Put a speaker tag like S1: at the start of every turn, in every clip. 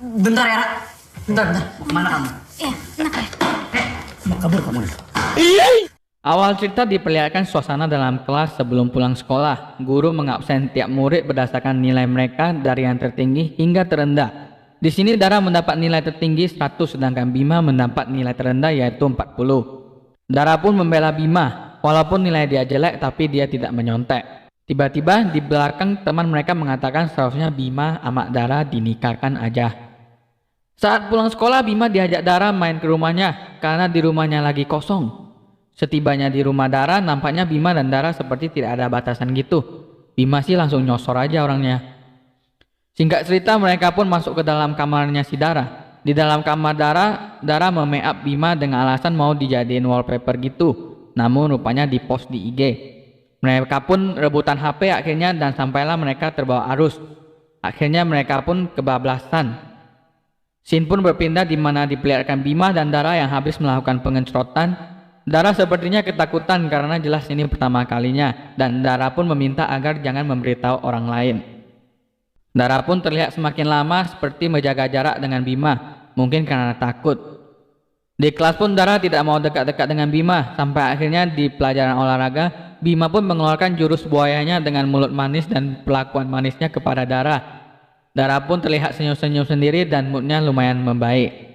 S1: Bentar ya, Ra. Bentar. Mana kamu?
S2: Iya, enak ya.
S1: Mau kabur kamu nih?
S3: Awal cerita diperlihatkan suasana dalam kelas sebelum pulang sekolah. Guru mengabsen tiap murid berdasarkan nilai mereka dari yang tertinggi hingga terendah. Di sini Dara mendapat nilai tertinggi 100 sedangkan Bima mendapat nilai terendah yaitu 40. Dara pun membela Bima, walaupun nilai dia jelek tapi dia tidak menyontek. Tiba-tiba di belakang teman mereka mengatakan seharusnya Bima sama Dara dinikahkan aja. Saat pulang sekolah Bima diajak Dara main ke rumahnya karena di rumahnya lagi kosong. Setibanya di rumah Dara, nampaknya Bima dan Dara seperti tidak ada batasan gitu. Bima sih langsung nyosor aja orangnya. Singkat cerita mereka pun masuk ke dalam kamarnya si Dara. Di dalam kamar Dara meme-up Bima dengan alasan mau dijadiin wallpaper gitu. Namun rupanya di-post di IG. Mereka pun rebutan HP akhirnya dan sampailah mereka terbawa arus. Akhirnya mereka pun kebablasan. Scene pun berpindah di mana diperlihatkan Bima dan Dara yang habis melakukan pengecotan. Dara sepertinya ketakutan karena jelas ini pertama kalinya dan Dara pun meminta agar jangan memberitahu orang lain. Dara pun terlihat semakin lama seperti menjaga jarak dengan Bima, mungkin karena takut. Di kelas pun Dara tidak mau dekat-dekat dengan Bima, sampai akhirnya di pelajaran olahraga, Bima pun mengeluarkan jurus buayanya dengan mulut manis dan perlakuan manisnya kepada Dara. Dara pun terlihat senyum-senyum sendiri dan moodnya lumayan membaik.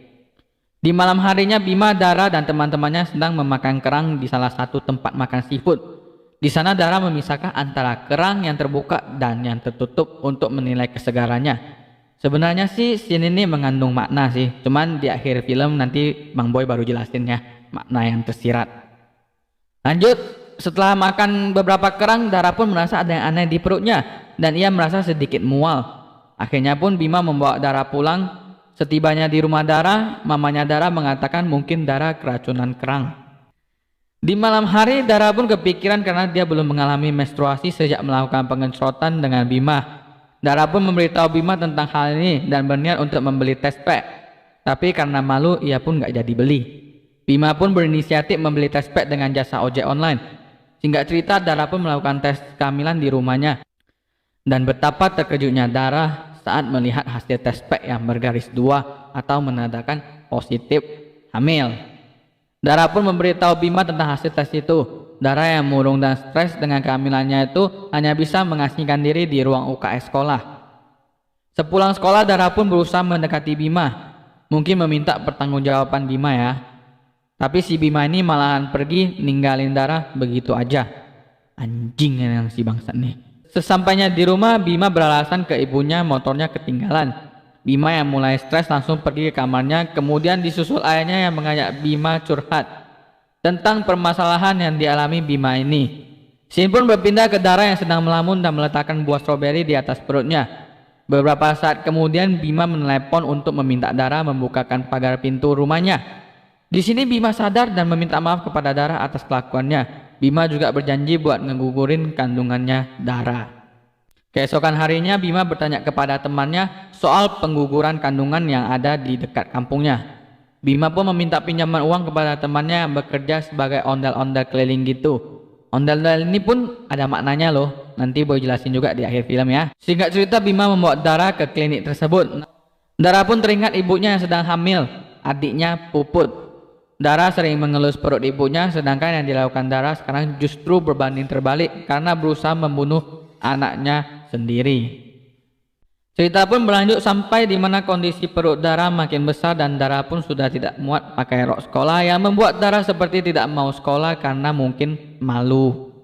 S3: Di malam harinya Bima, Dara dan teman-temannya sedang memakan kerang di salah satu tempat makan seafood. Di sana Dara memisahkan antara kerang yang terbuka dan yang tertutup untuk menilai kesegarannya. Sebenarnya sih scene ini mengandung makna sih, cuman di akhir film nanti Bang Boy baru jelasin ya makna yang tersirat. Lanjut, setelah makan beberapa kerang, Dara pun merasa ada yang aneh di perutnya dan ia merasa sedikit mual. Akhirnya pun Bima membawa Dara pulang. Setibanya di rumah Dara, mamanya Dara mengatakan mungkin Dara keracunan kerang. Di malam hari, Dara pun kepikiran karena dia belum mengalami menstruasi sejak melakukan pengecotan dengan Bima. Dara pun memberitahu Bima tentang hal ini dan berniat untuk membeli test pack. Tapi karena malu, ia pun gak jadi beli. Bima pun berinisiatif membeli test pack dengan jasa ojek online. Singkat cerita, Dara pun melakukan tes kehamilan di rumahnya. Dan betapa terkejutnya Dara saat melihat hasil tes pack yang bergaris 2 atau menandakan positif hamil. Dara pun memberitahu Bima tentang hasil tes itu. Dara yang murung dan stres dengan kehamilannya itu hanya bisa mengasingkan diri di ruang UKS sekolah. Sepulang sekolah Dara pun berusaha mendekati Bima. Mungkin meminta pertanggungjawaban Bima ya. Tapi si Bima ini malahan pergi ninggalin Dara begitu aja. Anjing yang si bangsat nih. Sesampainya di rumah, Bima beralasan ke ibunya motornya ketinggalan. Bima yang mulai stres langsung pergi ke kamarnya, kemudian disusul ayahnya yang mengajak Bima curhat tentang permasalahan yang dialami Bima ini. Scene pun berpindah ke Dara yang sedang melamun dan meletakkan buah stroberi di atas perutnya. Beberapa saat kemudian Bima menelepon untuk meminta Dara membukakan pagar pintu rumahnya. Di sini Bima sadar dan meminta maaf kepada Dara atas kelakuannya. Bima juga berjanji buat ngegugurin kandungannya Dara. Keesokan harinya Bima bertanya kepada temannya soal pengguguran kandungan yang ada di dekat kampungnya. Bima pun meminta pinjaman uang kepada temannya yang bekerja sebagai ondel-ondel keliling gitu. Ondel-ondel ini pun ada maknanya loh. Nanti Boy jelasin juga di akhir film ya. Singkat cerita Bima membawa Dara ke klinik tersebut. Dara pun teringat ibunya yang sedang hamil, adiknya Puput. Dara sering mengelus perut ibunya, sedangkan yang dilakukan Dara sekarang justru berbanding terbalik karena berusaha membunuh anaknya sendiri. Cerita pun berlanjut sampai di mana kondisi perut Dara makin besar dan Dara pun sudah tidak muat pakai rok sekolah yang membuat Dara seperti tidak mau sekolah karena mungkin malu.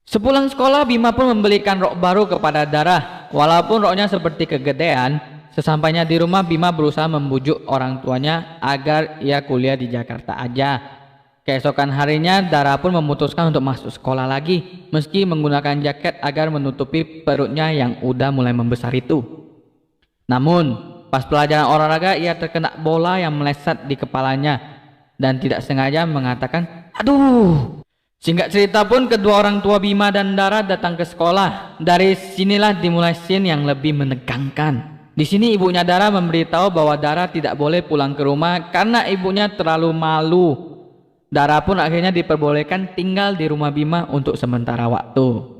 S3: Sepulang sekolah Bima pun membelikan rok baru kepada Dara. Walaupun roknya seperti kegedean, sesampainya di rumah Bima berusaha membujuk orang tuanya agar ia kuliah di Jakarta aja. Keesokan harinya Dara pun memutuskan untuk masuk sekolah lagi meski menggunakan jaket agar menutupi perutnya yang udah mulai membesar itu. Namun pas pelajaran olahraga ia terkena bola yang meleset di kepalanya dan tidak sengaja mengatakan aduh. Singkat cerita pun kedua orang tua Bima dan Dara datang ke sekolah. Dari sinilah dimulai scene yang lebih menegangkan. Di sini ibunya Dara memberitahu bahwa Dara tidak boleh pulang ke rumah karena ibunya terlalu malu. Dara pun akhirnya diperbolehkan tinggal di rumah Bima untuk sementara waktu.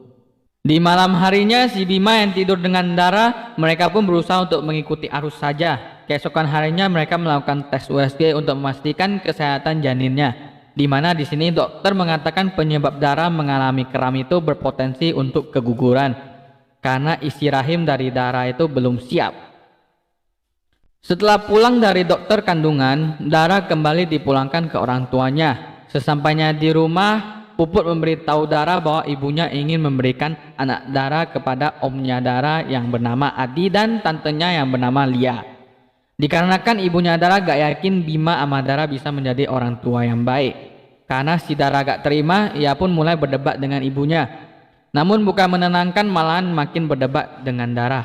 S3: Di malam harinya si Bima yang tidur dengan Dara, mereka pun berusaha untuk mengikuti arus saja. Keesokan harinya mereka melakukan tes USG untuk memastikan kesehatan janinnya, di mana di sini dokter mengatakan penyebab Dara mengalami kram itu berpotensi untuk keguguran karena isi rahim dari Dara itu belum siap. Setelah pulang dari dokter kandungan, Dara kembali dipulangkan ke orang tuanya. Sesampainya di rumah, Puput memberitahu Dara bahwa ibunya ingin memberikan anak Dara kepada omnya Dara yang bernama Adi dan tantenya yang bernama Lia. Dikarenakan ibunya Dara gak yakin Bima sama Dara bisa menjadi orang tua yang baik. Karena si Dara gak terima, ia pun mulai berdebat dengan ibunya. Namun bukan menenangkan, malahan makin berdebat dengan Dara.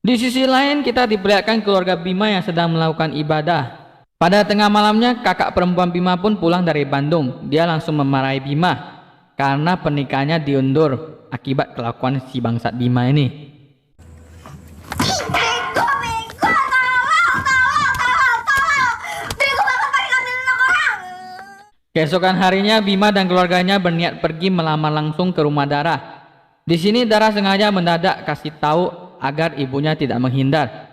S3: Di sisi lain, kita diperlihatkan keluarga Bima yang sedang melakukan ibadah. Pada tengah malamnya, kakak perempuan Bima pun pulang dari Bandung. Dia langsung memarahi Bima karena pernikahannya diundur akibat kelakuan si bangsat Bima ini. Keesokan harinya, Bima dan keluarganya berniat pergi melamar langsung ke rumah Dara. Di sini Dara sengaja mendadak kasih tahu agar ibunya tidak menghindar.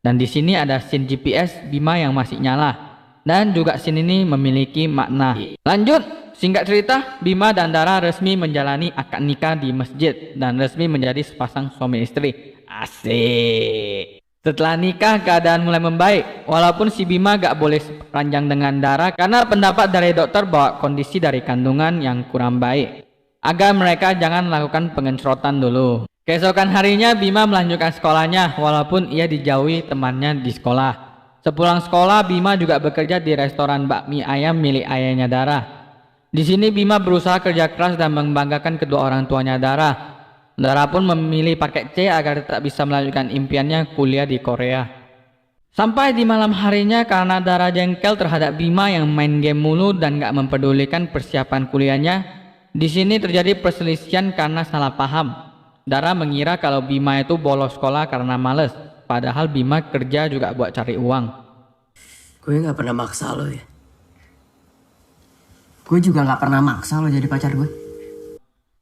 S3: Dan di sini ada scene GPS Bima yang masih nyala. Dan juga scene ini memiliki makna. Lanjut, singkat cerita, Bima dan Dara resmi menjalani akad nikah di masjid dan resmi menjadi sepasang suami istri. Asik. Setelah nikah, keadaan mulai membaik. Walaupun si Bima gak boleh ranjang dengan Dara karena pendapat dari dokter bahwa kondisi dari kandungan yang kurang baik. Agar mereka jangan melakukan pengencrotan dulu. Keesokan harinya Bima melanjutkan sekolahnya walaupun ia dijauhi temannya di sekolah. Sepulang sekolah, Bima juga bekerja di restoran bakmi ayam milik ayahnya Dara. Di sini Bima berusaha kerja keras dan membanggakan kedua orang tuanya Dara. Dara pun memilih paket C agar tetap bisa melanjutkan impiannya kuliah di Korea. Sampai di malam harinya, karena Dara jengkel terhadap Bima yang main game mulu dan gak mempedulikan persiapan kuliahnya, di sini terjadi perselisihan karena salah paham. Dara mengira kalau Bima itu bolos sekolah karena males, padahal Bima kerja juga buat cari uang.
S1: Gue gak pernah maksa lo ya. Gue juga gak pernah maksa lo jadi pacar gue.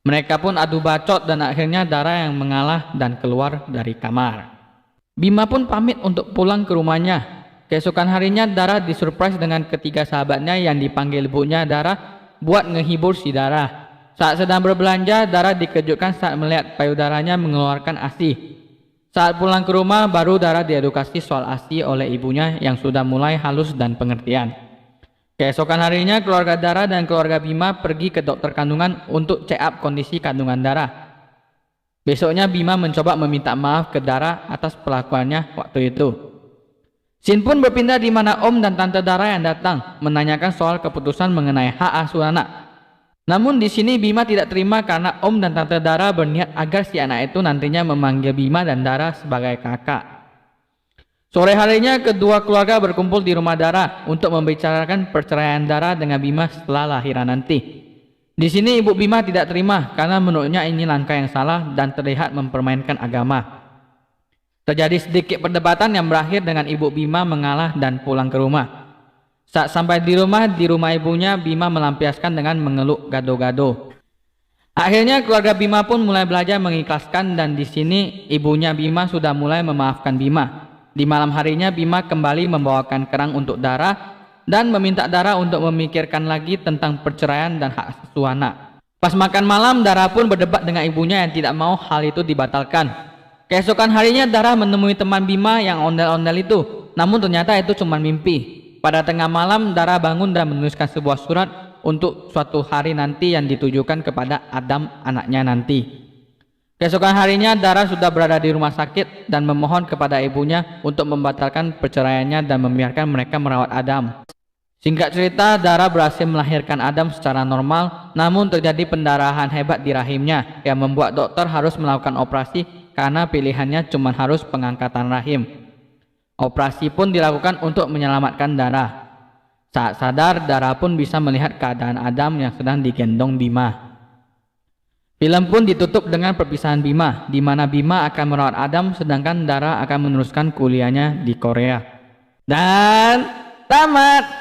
S3: Mereka pun adu bacot dan akhirnya Dara yang mengalah dan keluar dari kamar. Bima pun pamit untuk pulang ke rumahnya. Keesokan harinya Dara disurprise dengan ketiga sahabatnya yang dipanggil ibunya Dara buat ngehibur si Dara. Saat sedang berbelanja, Dara dikejutkan saat melihat payudaranya mengeluarkan ASI. Saat pulang ke rumah, baru Dara diedukasi soal ASI oleh ibunya yang sudah mulai halus dan pengertian. Keesokan harinya, keluarga Dara dan keluarga Bima pergi ke dokter kandungan untuk check up kondisi kandungan Dara. Besoknya Bima mencoba meminta maaf ke Dara atas perlakuannya waktu itu. Scene pun berpindah di mana Om dan Tante Dara yang datang menanyakan soal keputusan mengenai hak asuh anak. Namun di sini Bima tidak terima karena Om dan Tante Dara berniat agar si anak itu nantinya memanggil Bima dan Dara sebagai kakak. Sore harinya kedua keluarga berkumpul di rumah Dara untuk membicarakan perceraian Dara dengan Bima setelah lahiran nanti. Di sini ibu Bima tidak terima karena menurutnya ini langkah yang salah dan terlihat mempermainkan agama. Terjadi sedikit perdebatan yang berakhir dengan ibu Bima mengalah dan pulang ke rumah. Saat sampai di rumah ibunya, Bima melampiaskan dengan mengeluk gado-gado. Akhirnya keluarga Bima pun mulai belajar mengikhlaskan dan di sini ibunya Bima sudah mulai memaafkan Bima. Di malam harinya Bima kembali membawakan kerang untuk Dara dan meminta Dara untuk memikirkan lagi tentang perceraian dan hak asuh anak. Pas makan malam, Dara pun berdebat dengan ibunya yang tidak mau hal itu dibatalkan. Keesokan harinya Dara menemui teman Bima yang ondel-ondel itu, namun ternyata itu cuma mimpi. Pada tengah malam, Dara bangun dan menuliskan sebuah surat untuk suatu hari nanti yang ditujukan kepada Adam, anaknya nanti. Keesokan harinya, Dara sudah berada di rumah sakit dan memohon kepada ibunya untuk membatalkan perceraiannya dan membiarkan mereka merawat Adam. Singkat cerita, Dara berhasil melahirkan Adam secara normal, namun terjadi pendarahan hebat di rahimnya yang membuat dokter harus melakukan operasi karena pilihannya cuma harus pengangkatan rahim. Operasi pun dilakukan untuk menyelamatkan Dara. Saat sadar, Dara pun bisa melihat keadaan Adam yang sedang digendong Bima. Film pun ditutup dengan perpisahan Bima, di mana Bima akan merawat Adam sedangkan Dara akan meneruskan kuliahnya di Korea. Dan tamat!